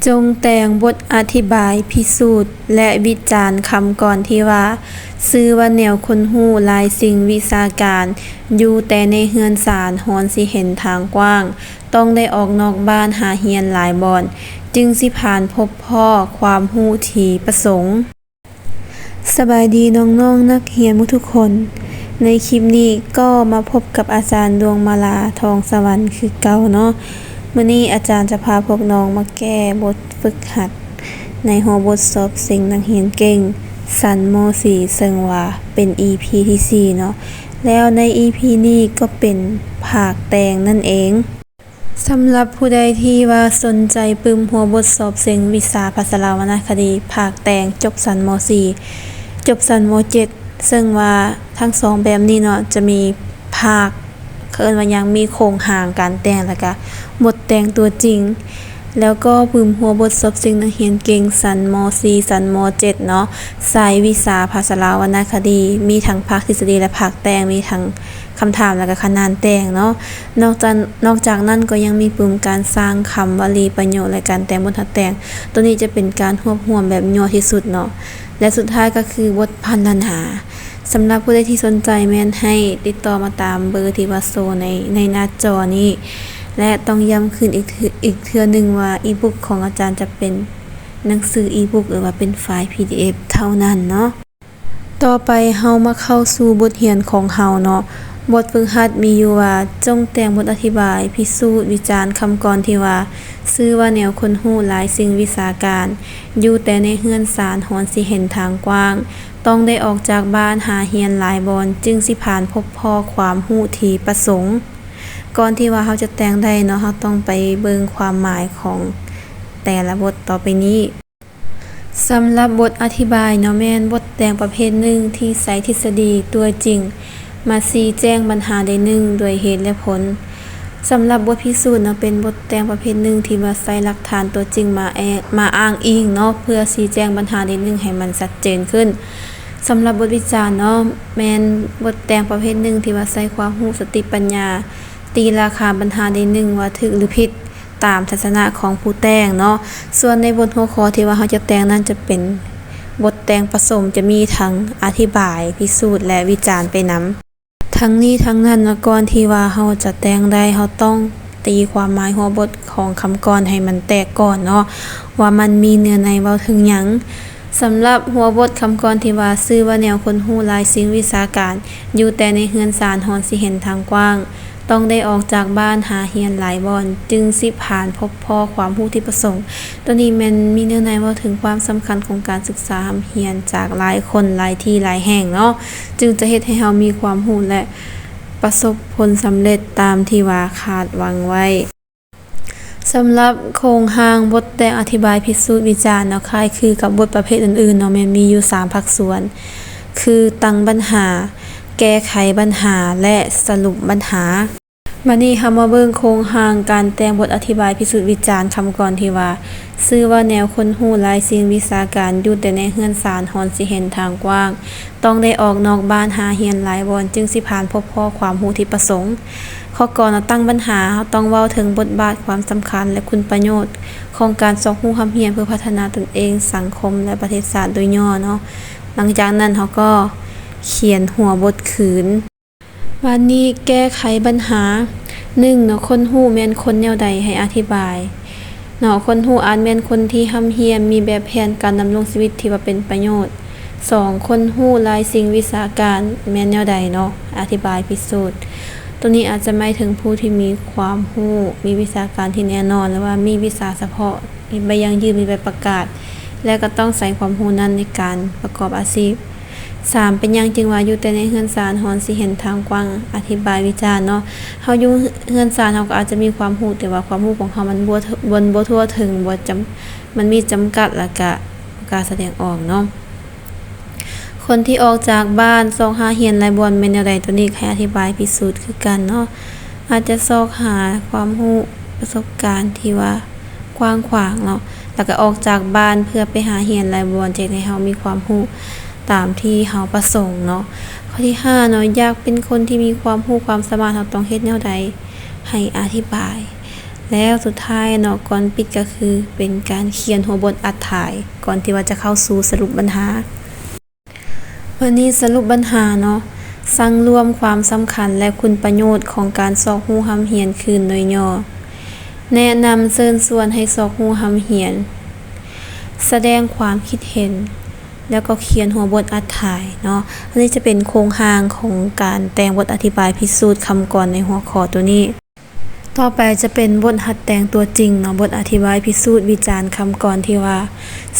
จงแต่งบทอธิบายพิสูจน์และวิจารณ์คำก่อนที่ว่าชื่อว่าแนวค้นฮู้หลายสิ่งวิชาการอยู่แต่ในเรือนศาลฮอนสิเห็นทางกว้างต้องได้ออกนอกบ้านหาเรียนหลายบ่อนจึงสิผ่านพบพ่อความรู้ที่ประสงค์สบายดีน้องๆนักเรียนทุกคนในคลิปนี้ก็มาพบกับอาจารย์ดวงมาลาทองสวรรค์คือเก่าเนาะมื้อนี้อาจารย์จะพาพวกน้องมาแก้บทฝึกหัดในหัวบทสอบสิ่งนักเรียนเก่งชั้นม .4 ซึ่งว่าเป็น EP ที่4เนาะแล้วใน EP นี้ก็เป็นภาคแต่งนั่นเองสำหรับผู้ใดที่ว่าสนใจปึมหัวบทสอบเสียงวิชาภาษาลาววรรณคดีภาคแต่งจบชั้นม .4 จบชั้นม .7 ซึ่งว่าทั้งสองแบบนี้เนาะจะมีภาคเอิ้นว่ายังมีโครงหางการแต่งแล้วก็บทแต่งตัวจริงแล้วก็ปึมหัวบทสอบสิ่งนักเรียนเก่งชั้นม .4 ชั้นม .7 เนาะสายวิชาภาษาลาววรรณคดีมีทั้งภาคทฤษฎีและภาคแต่งมีทั้งคำถามแล้วก็คะแนนแต่งเนาะนอกจากนั้นก็ยังมีปึมการสร้างคำวลีประโยคและการแต่งบทแต่งตัวนี้จะเป็นการรวบรวมแบบย่อที่สุดเนาะและสุดท้ายก็คือบทพรรณนาสำหรับผู้ใดที่สนใจแม่นให้ติดต่อมาตามเบอร์ที่ว่าโซในหน้าจอนี้และต้องย้ำขึ้นอีกเทื่อนึงว่าอีบุ๊กของอาจารย์จะเป็นหนังสืออีบุ๊กหรือว่าเป็นไฟล์ PDF เท่านั้นเนาะต่อไปเฮามาเข้าสู่บทเรียนของเฮาเนาะบทฝึกหัดมีอยู่ว่าจงแต่งบทอธิบายพิสูจน์วิจารณ์คำกรที่ว่าชื่อว่าแนวค้นฮู้หลายสิ่งวิชาการอยู่แต่ในเรือนศาลฮอนสิเห็นทางกว้างต้องได้ออกจากบ้านหาเรียนหลายบ่อนจึงสิผ่านพบพ่อความรู้ที่ประสงค์ก่อนที่ว่าเฮาจะแต่งได้เนาะเฮาต้องไปเบิ่งความหมายของแต่ละบทต่อไปนี้สำหรับบทอธิบายเนาะแม่นบทแต่งประเภทหนึ่งที่ใช้ทฤษฎีตัวจริงมาชี้แจงปัญหาได้หนึ่งโดยเหตุและผลสำหรับบทพิสูจน์เนาะเป็นบทแต่งประเภทหนึ่งที่มาใช้หลักฐานตัวจริงมาอ้างอิงเนาะเพื่อชี้แจงปัญหาได้หนึ่งให้มันชัดเจนขึ้นสำหรับบทวิจารณ์เนาะแม่นบทแต่งประเภทหนึ่งที่ว่าใช้ความรู้สติปัญญาตีราคาปัญหาได้หนึ่งว่าถูกหรือผิดตามทัศนะของผู้แต่งเนาะส่วนในบทหัวข้อที่ว่าเฮาจะแต่งนั้นจะเป็นบทแต่งผสมจะมีทั้งอธิบายพิสูจน์และวิจารณ์ไปนำทั้งนี้ทั้งนั้นก่อนที่ว่าเฮาจะแต่งได้เฮาต้องตีความหมายหัวบทของคำกรให้มันแตกก่อนเนาะว่ามันมีเนื้อในเว้าถึงหยังสำหรับหัวบทคำกรที่ว่าชื่อว่าแนวค้นฮู้หลายสิ่งวิชาการอยู่แต่ในเรือนศาลฮอนสิเห็นทางกว้างต้องได้ออกจากบ้านหาเรียนหลายบ่อนจึงสิผ่านพบพ่อความรู้ที่ประสงค์ตัวนี้มันมีเนื้อในเว้าถึงความสำคัญของการศึกษาเรียนจากหลายคนหลายที่หลายแห่งเนาะจึงจะเฮ็ดให้เฮามีความรู้และประสบผลสำเร็จตามที่ว่าคาดหวังไว้สำหรับโครงหางบทแต่งอธิบายพิสูจน์วิจารณ์เนาะคล้ายคือกับบทประเภทอื่นๆเนาะมันมีอยู่3ภาคส่วนคือตั้งปัญหาแก้ไขปัญหาและสรุปปัญหาบัดนี้เฮามาเบิ่งโครงหางการแต่งบทอธิบายพิสูจน์วิจารณ์คำกรที่ว่าชื่อว่าแนวค้นฮู้หลายสิ่งวิชาการอยู่แต่ในเรือนศาลฮอนสิเห็นทางกว้างต้องได้ออกนอกบ้านหาเรียนหลายบ่อนจึงสิผ่านพบพ่อความรู้ที่ประสงค์ข้อก่อนตั้งปัญหาเฮาต้องเว้าถึงบทบาทความสำคัญและคุณประโยชน์ของการสอบรู้ความเรียนเพื่อพัฒนาตนเองสังคมและประเทศชาติโดยย่อเนาะหลังจากนั้นเฮาก็เขียนหัวบทคืนวันนี้แก้ไขปัญหา1เนาะคนฮู้แม่นคนแนวใดให้อธิบายเนาะคนฮู้อาจแม่นคนที่ร่ำเรียนมีแบบแผนการดำรงชีวิตที่ว่าเป็นประโยชน์2คนฮู้หลายสิ่งวิชาการแม่นแนวใดเนาะอธิบายพิสูจน์ตัวนี้อาจจะหมายถึงผู้ที่มีความรู้มีวิชาการที่แน่นอนหรือว่ามีวิชาเฉพาะมีใบยังยืนมีใบประกาศและก็ต้องใส่ความรู้นั้นในการประกอบอาชีพ3เป็นหยังจึงว่าอยู่แต่ในเรือนศาลฮอนสิเห็นทางกว้างอธิบายวิจารณ์เนาะเฮาอยู่เรือนศาลเฮาก็อาจจะมีความรู้แต่ว่าความรู้ของเฮามันบ่ทั่วถึงมันมีจำกัดแล้วก็การแสดงออกเนาะคนที่ออกจากบ้านซอกหาเรียนหลายบ่อนแม่นแนวใดตัวนี้ให้อธิบายพิสูจน์คือกันเนาะอาจจะซอกหาความรู้ประสบการณ์ที่ว่ากว้างขวางเนาะแล้วก็ออกจากบ้านเพื่อไปหาเรียนหลายบ่อนจะให้เฮามีความรู้ตามที่เฮาประสงค์เนาะข้อที่5เนาะอยากเป็นคนที่มีความรู้ความสามารถเฮาต้องเฮ็ดแนวใดให้อธิบาย แล้วสุดท้ายเนาะก่อนปิดก็คือเป็นการเขียนหัวบทอัดถ่ายก่อนที่ว่าจะเข้าสู่สรุปปัญหาวันนี้สรุปปัญหาเนาะสั่งรวมความสำคัญและคุณประโยชน์ของการซอกฮู้หำเหียนคืนโดยย่อแนะนำเชิญชวนให้ซอกฮู้หำเหียนแสดงความคิดเห็นแล้วก็เขียนหัวบทอัดถ่ายเนาะอันนี้จะเป็นโครงสร้างของการแต่งบทอธิบายพิสูจน์คำกรในหัวข้อตัวนี้ต่อไปจะเป็นบทหัดแต่งตัวจริงเนาะบทอธิบายพิสูจน์วิจารณ์คำกรที่ว่า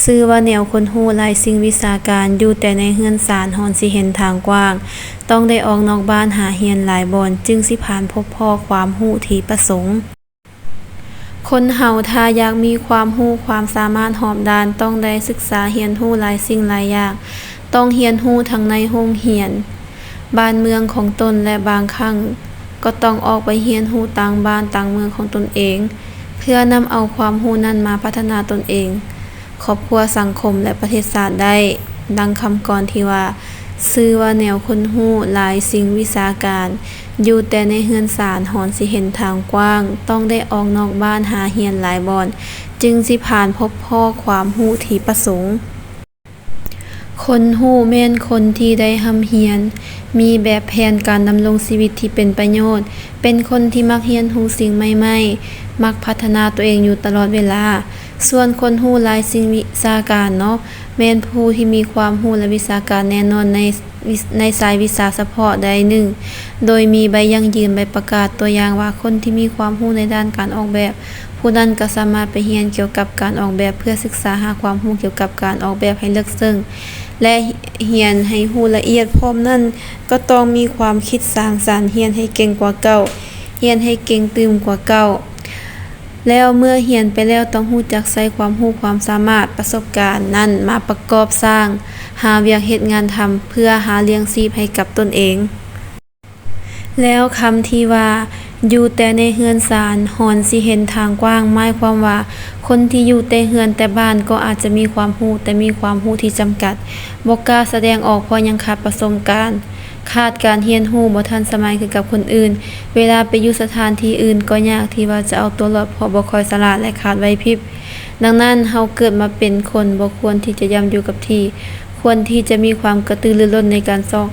ชื่อว่าแนวคนฮู้หลายสิ่งวิชาการอยู่แต่ในเฮือนศาลฮอนสิเห็นทางกว้างต้องได้ออกนอกบ้านหาเฮียนหลายบอนจึงสิผ่านพบพ่อความฮู้ที่ประสงค์คนเฮาถ้าอยากมีความรู้ความสามารถหอบด้านต้องได้ศึกษาเรียนรู้หลายสิ่งหลายอย่างต้องเรียนรู้ทั้งในโรงเรียนบ้านเมืองของตนและบางครั้งก็ต้องออกไปเรียนรู้ต่างบ้านต่างเมืองของตนเองเพื่อนำเอาความรู้นั้นมาพัฒนาตนเองครอบครัวสังคมและประเทศชาติได้ดังคำกรที่ว่าชื่อว่าแนวคนฮู้หลายสิ่งวิชาการอยู่แต่ในเฮือนศาลหอนสิเห็นทางกว้างต้องได้ออกนอกบ้านหาเฮียนหลายบอนจึงสิผ่านพบพ่อความฮู้ที่ประสงค์คนฮู้แม่นคนที่ได้ร่ำเรียนมีแบบแผนการดำรงชีวิตที่เป็นประโยชน์เป็นคนที่มักเรียนรู้สิ่งใหม่ๆมักพัฒนาตัวเองอยู่ตลอดเวลาส่วนคนฮู้หลายสิ่งวิชาการเนาะแม่นผู้ที่มีความรู้และวิชาการแน่นอนในสายวิชาเฉพาะใดหนึ่งโดยมีใบยั่งยืนใบประกาศตัวอย่างว่าคนที่มีความรู้ในด้านการออกแบบผู้นั้นก็สามารถไปเรียนเกี่ยวกับการออกแบบเพื่อศึกษาหาความรู้เกี่ยวกับการออกแบบให้ลึกซึ้งและเรียนให้รู้ละเอียดพร้อมนั้นก็ต้องมีความคิดสร้างสรรค์เรียนให้เก่งกว่าเก่าเรียนให้เก่งตื่มกว่าเก่าแล้วเมื่อเรียนไปแล้วต้องรู้จักใช้ความรู้ความสามารถประสบการณ์นั้นมาประกอบสร้างหาเวียกเฮ็ดงานทำเพื่อหาเลี้ยงชีพให้กับตนเองแล้วคำที่ว่าอยู่แต่ในเฮือนศาลหอนสิเห็นทางกว้างหมายความว่าคนที่อยู่แต่เฮือนแต่บ้านก็อาจจะมีความรู้แต่มีความรู้ที่จำกัดบ่กล้าแสดงออกเพราะยังขาดประสบการณ์ขาดการเรียนรู้บ่ทันสมัยคือกับคนอื่นเวลาไปอยู่สถานที่อื่นก็ยากที่ว่าจะเอาตัวรอดเพราะบ่ค่อยฉลาดและขาดไหวพริบดังนั้นเฮาเกิดมาเป็นคนบ่ควรที่จะย่ำอยู่กับที่ควรที่จะมีความกระตือรือร้นในการซอก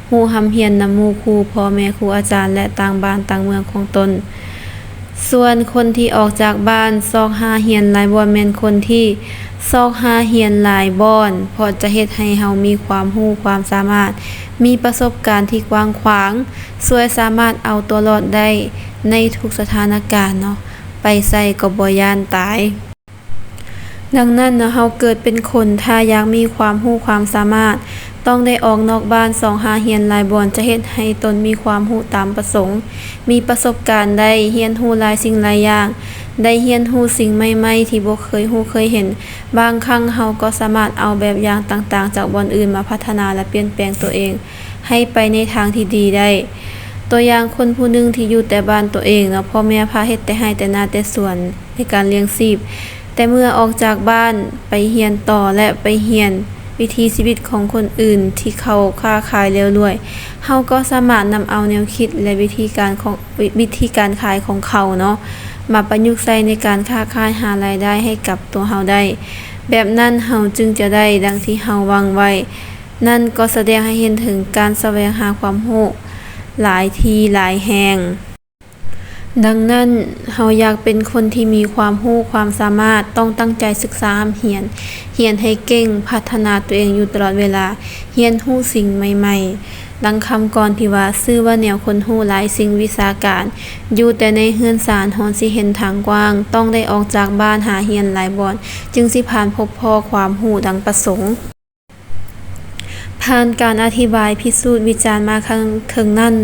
ฮู้ร่ำเรียนนำหมู่ครูพ่อแม่ครูอาจารย์และต่างบ้านต่างเมืองของตนส่วนคนที่ออกจากบ้านซอกหาเรียนหลายบ่อนแม่นคนที่ซอกหาเรียนหลายบ่อนเพราะจะเฮ็ดให้เฮามีความรู้ความสามารถมีประสบการณ์ที่กว้างขวางช่วยสามารถเอาตัวรอดได้ในทุกสถานการณ์เนาะไปใส่ก็บ่ย้านตายดังนั้นเฮาเกิดเป็นคนถ้าอยากมีความรู้ความสามารถต้องได้ออกนอกบ้านส่องหาเรียนหลายบ่อนจะเฮ็ดให้ตนมีความรู้ตามประสงค์มีประสบการณ์ได้เรียนรู้หลายสิ่งหลายอย่างได้เรียนรู้สิ่งใหม่ๆที่บ่เคยรู้เคยเห็นบางครั้งเฮาก็สามารถเอาแบบอย่างต่างๆจากบ่อนอื่นมาพัฒนาและเปลี่ยนแปลงตัวเองให้ไปในทางที่ดีได้ตัวอย่างคนผู้หนึ่งที่อยู่แต่บ้านตัวเองเนาะพ่อแม่พาเฮ็ดแต่ไร่แต่นาแต่สวนในการเลี้ยงชีพแต่เมื่อออกจากบ้านไปเรียนต่อและไปเรียนวิถีชีวิตของคนอื่นที่เขาค้าขายแล้วรวยเฮาก็สามารถนำเอาแนวคิดและวิธีการขายของเขาเนาะมาประยุกต์ใช้ในการค้าขายหารายได้ให้กับตัวเฮาได้แบบนั้นเฮาจึงจะได้ดังที่เฮาหวังไว้นั่นก็แสดงให้เห็นถึงการแสวงหาความรู้หลายที่หลายแห่งดังนั้นเฮาอยากเป็นคนที่มีความรู้ความสามารถต้องตั้งใจศึกษาเรียนให้เก่งพัฒนาตัวเองอยู่ตลอดเวลาเรียนรู้สิ่งใหม่ๆดังคำกรที่ว่าชื่อว่าแนวคนรู้หลายสิ่งวิชาการอยู่แต่ในเฮือนศาลหอนสิเห็นทางกว้างต้องได้ออกจากบ้านหาเรียนหลายบ่อนจึงสิผ่านพบพ่อความรู้ดังประสงค์ผ่านการอธิบายพิสูจน์วิจารณ์มาครั้งนั้น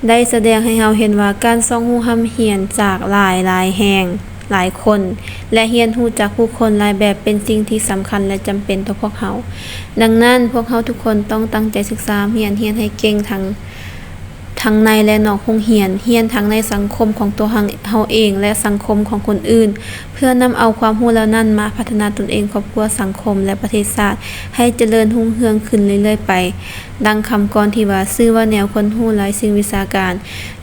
ได้แสดงให้เราเห็นว่าการส่องรู้ร่ำเรียนจากหลายแห่งหลายคนและเรียนรู้จากผู้คนหลายแบบเป็นสิ่งที่สำคัญและจำเป็นต่อพวกเราดังนั้นพวกเราทุกคนต้องตั้งใจศึกษาเรียนให้เก่งทั้ง ทั้งในและนอกโรงเรียนเรียนทั้งในสังคมของตัวเฮาเองและสังคมของคนอื่นเพื่อนำเอาความรู้เหล่านั้นมาพัฒนาตนเองครอบครัวสังคมและประเทศชาติให้เจริญรุ่งเรืองขึ้นเรื่อยๆไปดังคำกลอนที่ว่าชื่อว่าแนวคนรู้หลายสิ่งวิชาการ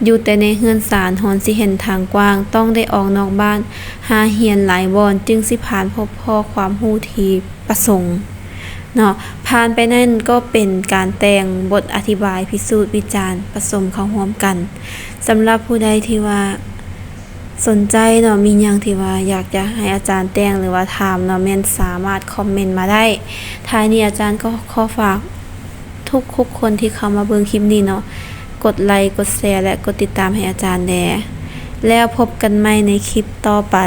อยู่แต่ในเรือนศาลหอนสิเห็นทางกว้างต้องได้ออกนอกบ้านหาเรียนหลายบ่อนจึงสิผ่านพบพ่อความรู้ที่ประสงค์เนาะผ่านไปนั่นก็เป็นการแต่งบทอธิบายพิสูจน์วิจารณ์ผสมเข้าร่วมกันสำหรับผู้ใดที่ว่าสนใจเนาะมีหยังที่ว่าอยากจะให้อาจารย์แต่งหรือว่าถามเนาะแม่นสามารถคอมเมนต์มาได้ท้ายนี้อาจารย์ก็ขอฝากทุกคนที่เข้ามาเบิ่งคลิปนี้เนาะกดไลค์กดแชร์และกดติดตามให้อาจารย์แด่แล้วพบกันใหม่ในคลิปต่อไป